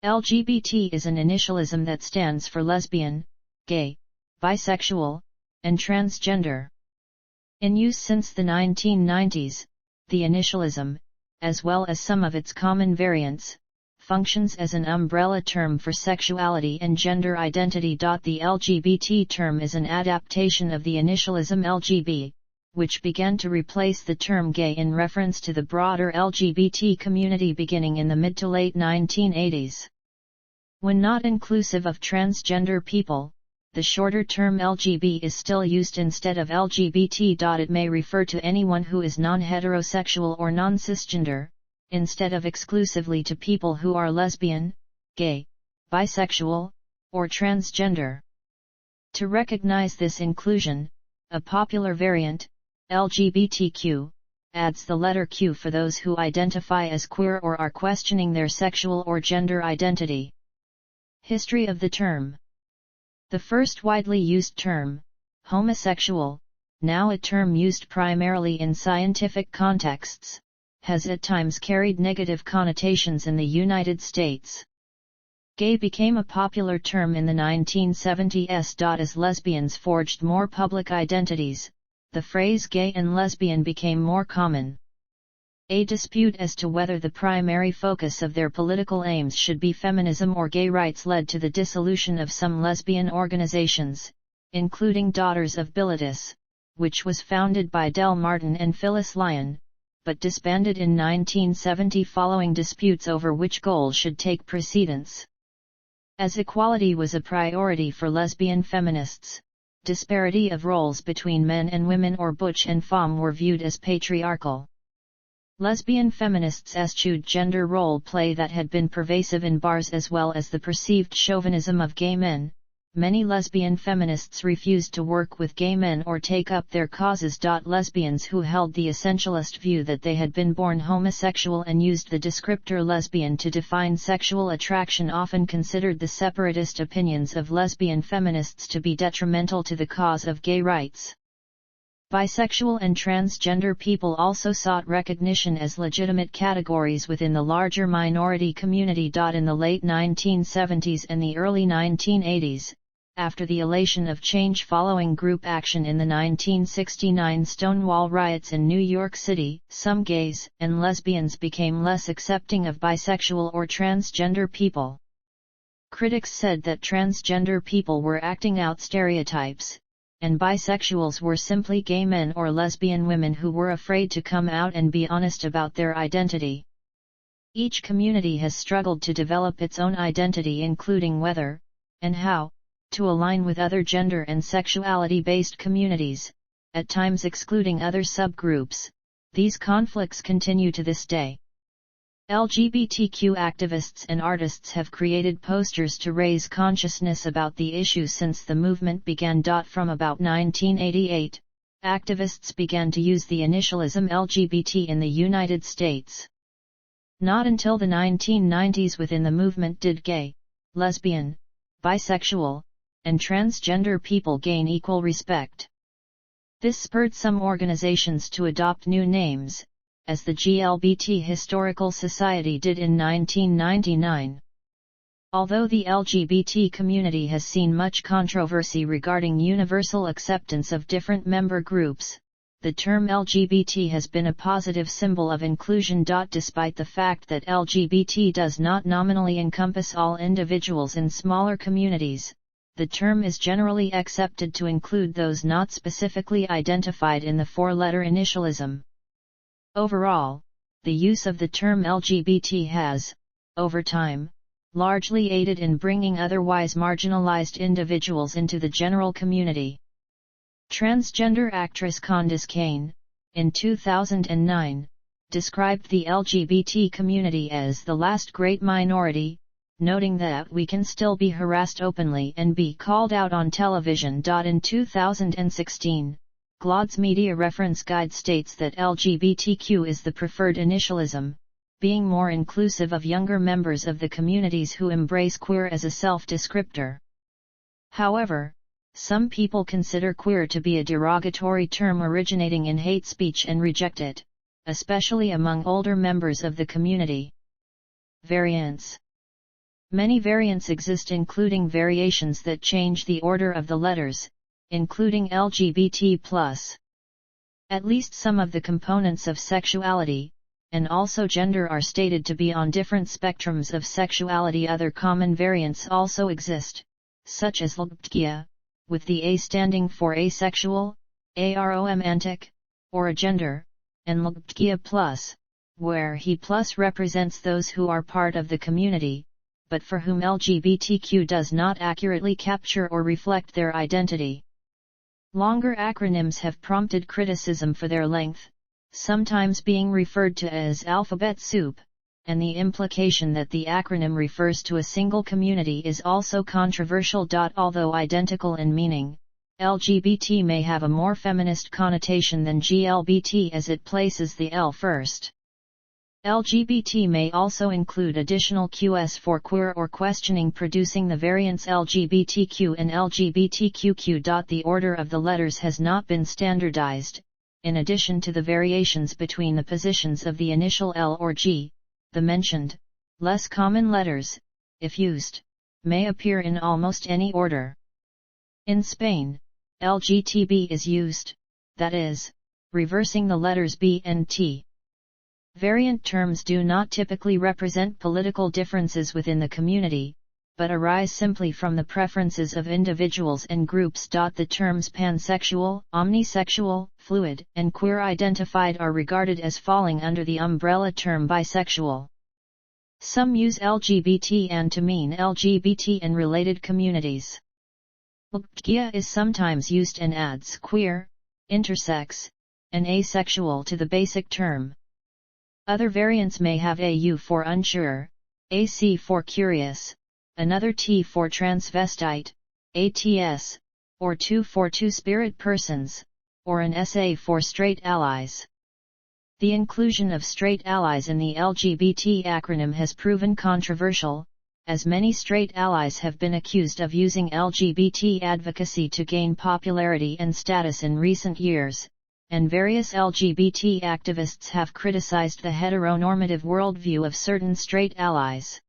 LGBT is an initialism that stands for lesbian, gay, bisexual, and transgender. In use since the 1990s, the initialism, as well as some of its common variants, functions as an umbrella term for sexuality and gender identity. The LGBT term is an adaptation of the initialism LGB, which began to replace the term gay in reference to the broader LGBT community beginning in the mid to late 1980s. When not inclusive of transgender people, the shorter term LGB is still used instead of LGBT. It may refer to anyone who is non-heterosexual or non-cisgender, instead of exclusively to people who are lesbian, gay, bisexual, or transgender. To recognize this inclusion, a popular variant, LGBTQ, adds the letter Q for those who identify as queer or are questioning their sexual or gender identity. History of the term. The first widely used term, homosexual, now a term used primarily in scientific contexts, has at times carried negative connotations in the United States. Gay became a popular term in the 1970s. As lesbians forged more public identities, the phrase gay and lesbian became more common. A dispute as to whether the primary focus of their political aims should be feminism or gay rights led to the dissolution of some lesbian organizations, including Daughters of Bilitis, which was founded by Del Martin and Phyllis Lyon, but disbanded in 1970 following disputes over which goal should take precedence. As equality was a priority for lesbian feminists, disparity of roles between men and women or butch and femme were viewed as patriarchal. Lesbian feminists eschewed gender role play that had been pervasive in bars as well as the perceived chauvinism of gay men. Many lesbian feminists refused to work with gay men or take up their causes. Lesbians who held the essentialist view that they had been born homosexual and used the descriptor lesbian to define sexual attraction often considered the separatist opinions of lesbian feminists to be detrimental to the cause of gay rights. Bisexual and transgender people also sought recognition as legitimate categories within the larger minority community. In the late 1970s and the early 1980s, after the elation of change following group action in the 1969 Stonewall riots in New York City, some gays and lesbians became less accepting of bisexual or transgender people. Critics said that transgender people were acting out stereotypes, and bisexuals were simply gay men or lesbian women who were afraid to come out and be honest about their identity. Each community has struggled to develop its own identity, including whether, and how, to align with other gender and sexuality-based communities, at times excluding other subgroups. These conflicts continue to this day. LGBTQ activists and artists have created posters to raise consciousness about the issue since the movement began. From about 1988, activists began to use the initialism LGBT in the United States. Not until the 1990s within the movement did gay, lesbian, bisexual, and transgender people gain equal respect. This spurred some organizations to adopt new names, as the GLBT Historical Society did in 1999. Although the LGBT community has seen much controversy regarding universal acceptance of different member groups, the term LGBT has been a positive symbol of inclusion. Despite the fact that LGBT does not nominally encompass all individuals in smaller communities, the term is generally accepted to include those not specifically identified in the four-letter initialism. Overall, the use of the term LGBT has, over time, largely aided in bringing otherwise marginalized individuals into the general community. Transgender actress Candice Kane, in 2009, described the LGBT community as the last great minority, noting that we can still be harassed openly and be called out on television. In 2016, GLAAD's media reference guide states that LGBTQ is the preferred initialism, being more inclusive of younger members of the communities who embrace queer as a self-descriptor. However, some people consider queer to be a derogatory term originating in hate speech and reject it, especially among older members of the community. Variants. Many variants exist, including variations that change the order of the letters, including LGBT+. At least some of the components of sexuality, and also gender, are stated to be on different spectrums of sexuality. Other common variants also exist, such as lesbian, with the A standing for asexual, aromantic, or agender, and lesbian plus, where he plus represents those who are part of the community, but for whom LGBTQ does not accurately capture or reflect their identity. Longer acronyms have prompted criticism for their length, sometimes being referred to as alphabet soup, and the implication that the acronym refers to a single community is also controversial. Although identical in meaning, LGBT may have a more feminist connotation than GLBT, as it places the L first. LGBT may also include additional QS for queer or questioning, producing the variants LGBTQ and LGBTQQ. The order of the letters has not been standardized. In addition to the variations between the positions of the initial L or G, the mentioned, less common letters, if used, may appear in almost any order. In Spain, LGTB is used, that is, reversing the letters B and T. Variant terms do not typically represent political differences within the community, but arise simply from the preferences of individuals and groups. The terms pansexual, omnisexual, fluid, and queer identified are regarded as falling under the umbrella term bisexual. Some use LGBT and to mean LGBT and related communities. Lesbian is sometimes used and adds queer, intersex, and asexual to the basic term. Other variants may have AU for unsure, AC for curious, another T for transvestite, ATS, or 2 for two-spirit persons, or an SA for straight allies. The inclusion of straight allies in the LGBT acronym has proven controversial, as many straight allies have been accused of using LGBT advocacy to gain popularity and status in recent years, and various LGBT activists have criticized the heteronormative worldview of certain straight allies.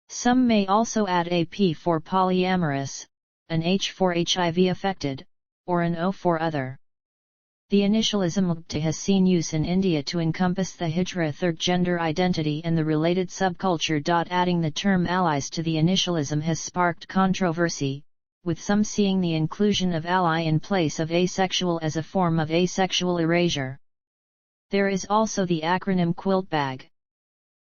Some may also add a P for polyamorous, an H for HIV affected, or an O for other. The initialism LGBT has seen use in India to encompass the Hijra third gender identity and the related subculture. Adding the term allies to the initialism has sparked controversy, with some seeing the inclusion of ally in place of asexual as a form of asexual erasure. There is also the acronym quilt bag.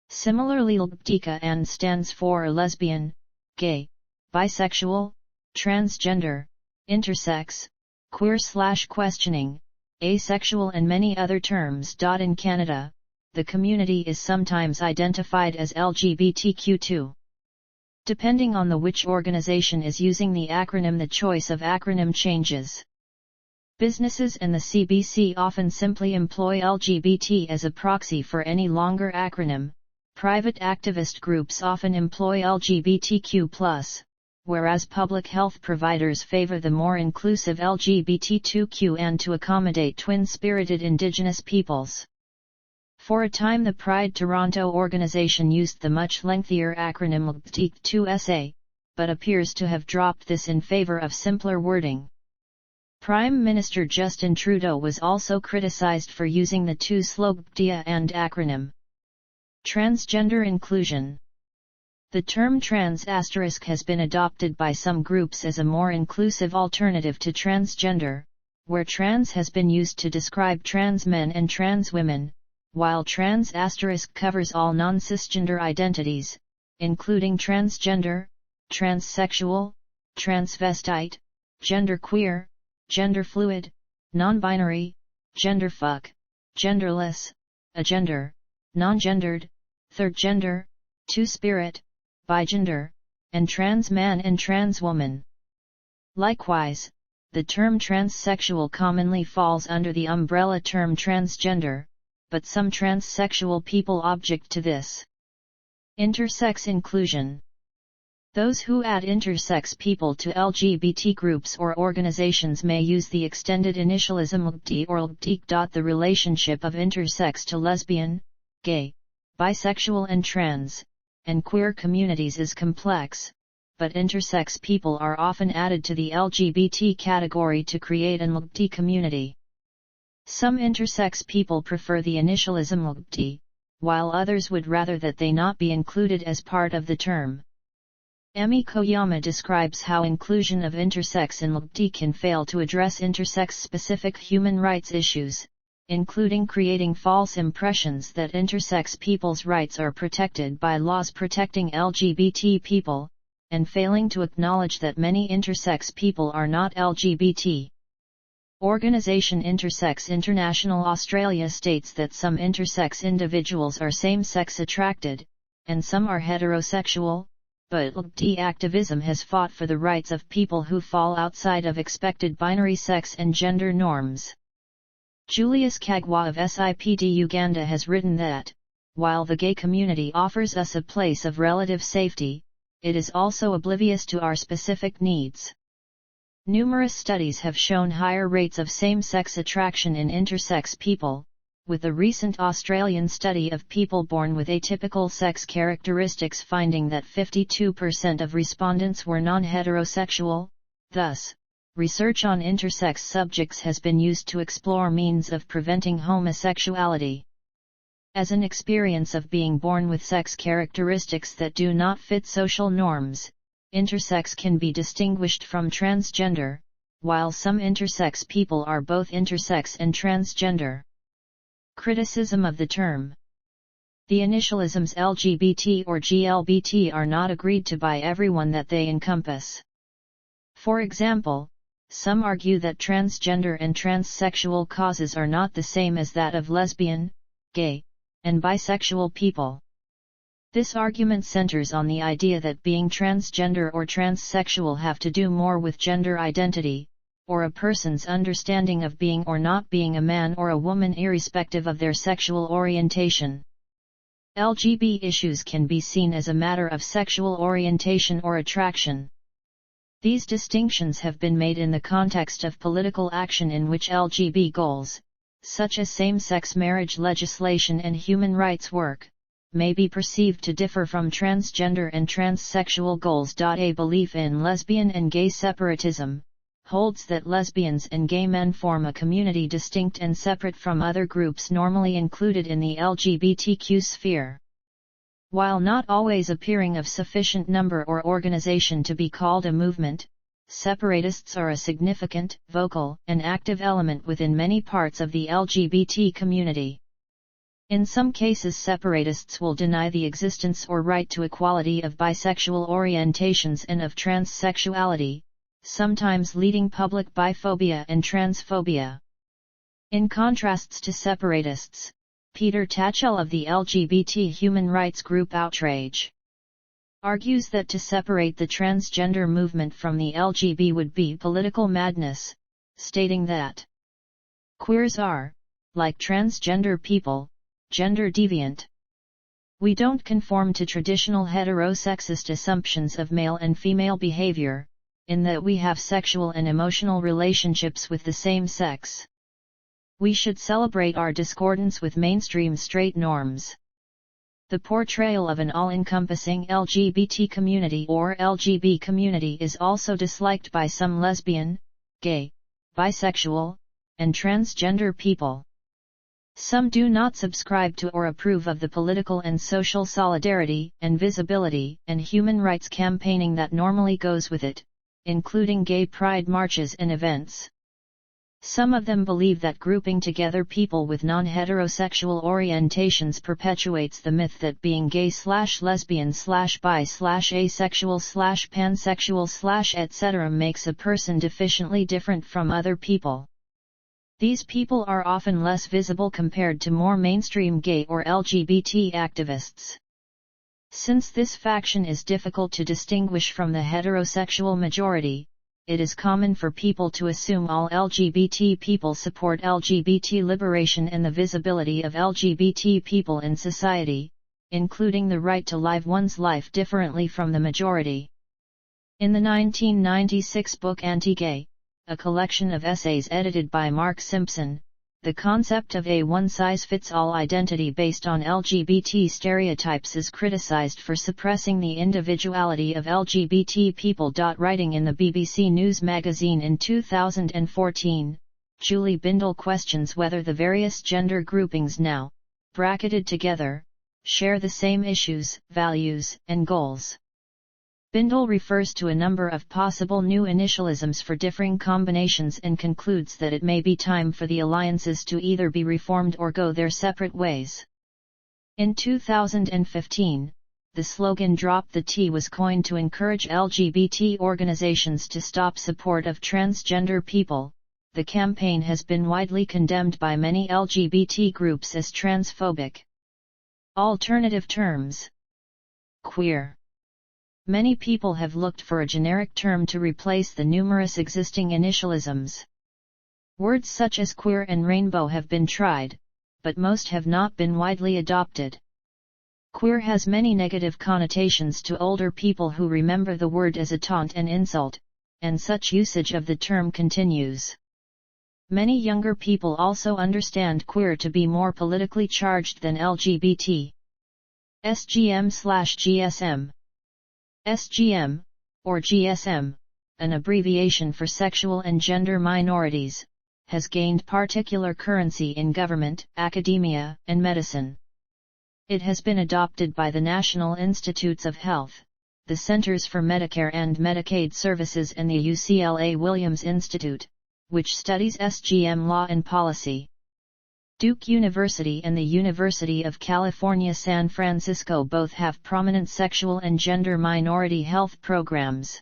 Similarly, LGBTQ stands for lesbian, gay, bisexual, transgender, intersex, queer/questioning, asexual and many other terms. In Canada, the community is sometimes identified as LGBTQ2. Depending on which organization is using the acronym, the choice of acronym changes. Businesses and the CBC often simply employ LGBT as a proxy for any longer acronym. Private activist groups often employ LGBTQ+, whereas public health providers favor the more inclusive LGBT2Q and to accommodate twin-spirited Indigenous peoples. For a time, the Pride Toronto organization used the much lengthier acronym LGBT2SA, but appears to have dropped this in favor of simpler wording. Prime Minister Justin Trudeau was also criticized for using the two-slow LGBT and acronym. Transgender inclusion. The term trans* has been adopted by some groups as a more inclusive alternative to transgender, where trans has been used to describe trans men and trans women, while trans* covers all non-cisgender identities, including transgender, transsexual, transvestite, genderqueer, genderfluid, non-binary, genderfuck, genderless, agender, non-gendered, third gender, two-spirit, bigender, and trans man and trans woman. Likewise, the term transsexual commonly falls under the umbrella term transgender, but some transsexual people object to this. Intersex inclusion. Those who add intersex people to LGBT groups or organizations may use the extended initialism LGBT or LGBT. The relationship of intersex to lesbian, gay, bisexual and trans and queer communities is complex, but intersex people are often added to the LGBT category to create an LGBT community. Some intersex people prefer the initialism LGBT, while others would rather that they not be included as part of the term. Emi Koyama describes how inclusion of intersex in LGBT can fail to address intersex-specific human rights issues, including creating false impressions that intersex people's rights are protected by laws protecting LGBT people, and failing to acknowledge that many intersex people are not LGBT. Organization Intersex International Australia states that some intersex individuals are same-sex attracted, and some are heterosexual, but LGBT activism has fought for the rights of people who fall outside of expected binary sex and gender norms. Julius Kagwa of SIPD Uganda has written that, while the gay community offers us a place of relative safety, it is also oblivious to our specific needs. Numerous studies have shown higher rates of same-sex attraction in intersex people, with a recent Australian study of people born with atypical sex characteristics finding that 52% of respondents were non-heterosexual. Thus, research on intersex subjects has been used to explore means of preventing homosexuality. As an experience of being born with sex characteristics that do not fit social norms, intersex can be distinguished from transgender, while some intersex people are both intersex and transgender. Criticism of the term. The initialisms LGBT or GLBT are not agreed to by everyone that they encompass. For example, some argue that transgender and transsexual causes are not the same as that of lesbian, gay, and bisexual people. This argument centers on the idea that being transgender or transsexual have to do more with gender identity, or a person's understanding of being or not being a man or a woman irrespective of their sexual orientation. LGBT issues can be seen as a matter of sexual orientation or attraction. These distinctions have been made in the context of political action in which LGBT goals, such as same-sex marriage legislation and human rights work, may be perceived to differ from transgender and transsexual goals. A belief in lesbian and gay separatism holds that lesbians and gay men form a community distinct and separate from other groups normally included in the LGBTQ sphere. While not always appearing of sufficient number or organization to be called a movement, separatists are a significant, vocal, and active element within many parts of the LGBT community. In some cases, separatists will deny the existence or right to equality of bisexual orientations and of transsexuality, sometimes leading public biphobia and transphobia. In contrasts to separatists, Peter Tatchell of the LGBT human rights group Outrage argues that to separate the transgender movement from the LGBT would be political madness, stating that queers are, like transgender people, gender deviant. We don't conform to traditional heterosexist assumptions of male and female behavior, in that we have sexual and emotional relationships with the same sex. We should celebrate our discordance with mainstream straight norms. The portrayal of an all-encompassing LGBT community or LGB community is also disliked by some lesbian, gay, bisexual, and transgender people. Some do not subscribe to or approve of the political and social solidarity and visibility and human rights campaigning that normally goes with it, including gay pride marches and events. Some of them believe that grouping together people with non-heterosexual orientations perpetuates the myth that being gay/lesbian/bi/asexual/pansexual/etc. makes a person deficiently different from other people. These people are often less visible compared to more mainstream gay or LGBT activists. Since this faction is difficult to distinguish from the heterosexual majority, it is common for people to assume all LGBT people support LGBT liberation and the visibility of LGBT people in society, including the right to live one's life differently from the majority. In the 1996 book Anti-Gay, a collection of essays edited by Mark Simpson, The concept of a one-size-fits-all identity based on LGBT stereotypes is criticized for suppressing the individuality of LGBT people. Writing in the BBC News magazine in 2014, Julie Bindel questions whether the various gender groupings now bracketed together share the same issues, values, and goals. Bindel refers to a number of possible new initialisms for differing combinations and concludes that it may be time for the alliances to either be reformed or go their separate ways. In 2015, the slogan "Drop the T" was coined to encourage LGBT organizations to stop support of transgender people. The campaign has been widely condemned by many LGBT groups as transphobic. Alternative terms. Queer. Many people have looked for a generic term to replace the numerous existing initialisms. Words such as queer and rainbow have been tried, but most have not been widely adopted. Queer has many negative connotations to older people who remember the word as a taunt and insult, and such usage of the term continues. Many younger people also understand queer to be more politically charged than LGBT. SGM/GSM. SGM, or GSM, an abbreviation for sexual and gender minorities, has gained particular currency in government, academia, and medicine. It has been adopted by the National Institutes of Health, the Centers for Medicare and Medicaid Services and the UCLA Williams Institute, which studies SGM law and policy. Duke University and the University of California, San Francisco both have prominent sexual and gender minority health programs.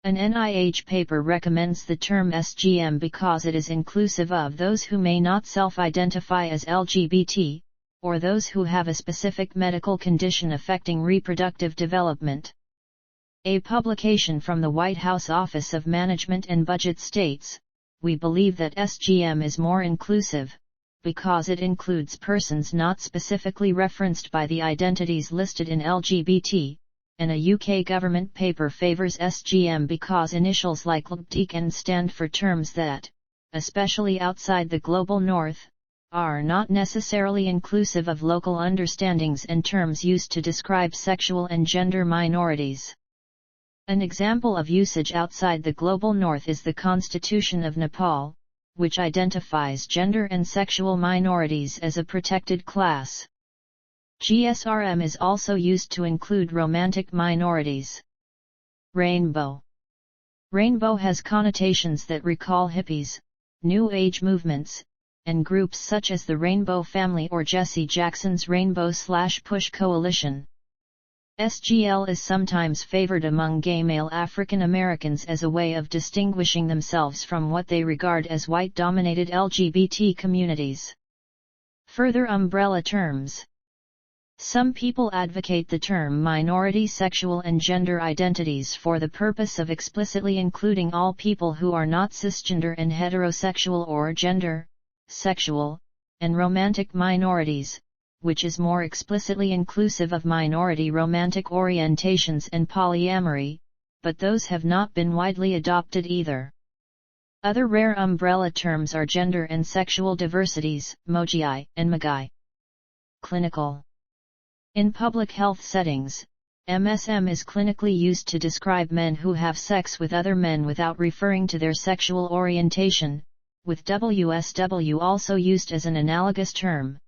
An NIH paper recommends the term SGM because it is inclusive of those who may not self-identify as LGBT, or those who have a specific medical condition affecting reproductive development. A publication from the White House Office of Management and Budget states, "We believe that SGM is more inclusive, because it includes persons not specifically referenced by the identities listed in LGBT, and a UK government paper favours SGM because initials like LGBT can stand for terms that, especially outside the global north, are not necessarily inclusive of local understandings and terms used to describe sexual and gender minorities." An example of usage outside the global north is the Constitution of Nepal, which identifies gender and sexual minorities as a protected class. GSRM is also used to include romantic minorities. Rainbow. Rainbow has connotations that recall hippies, New Age movements, and groups such as the Rainbow Family or Jesse Jackson's Rainbow/Push Coalition. SGL is sometimes favored among gay male African Americans as a way of distinguishing themselves from what they regard as white-dominated LGBT communities. Further umbrella terms. Some people advocate the term minority sexual and gender identities for the purpose of explicitly including all people who are not cisgender and heterosexual or gender, sexual, and romantic minorities, which is more explicitly inclusive of minority romantic orientations and polyamory, but those have not been widely adopted either. Other rare umbrella terms are gender and sexual diversities, MOGI and MAGI. Clinical. In public health settings, MSM is clinically used to describe men who have sex with other men without referring to their sexual orientation, with WSW also used as an analogous term.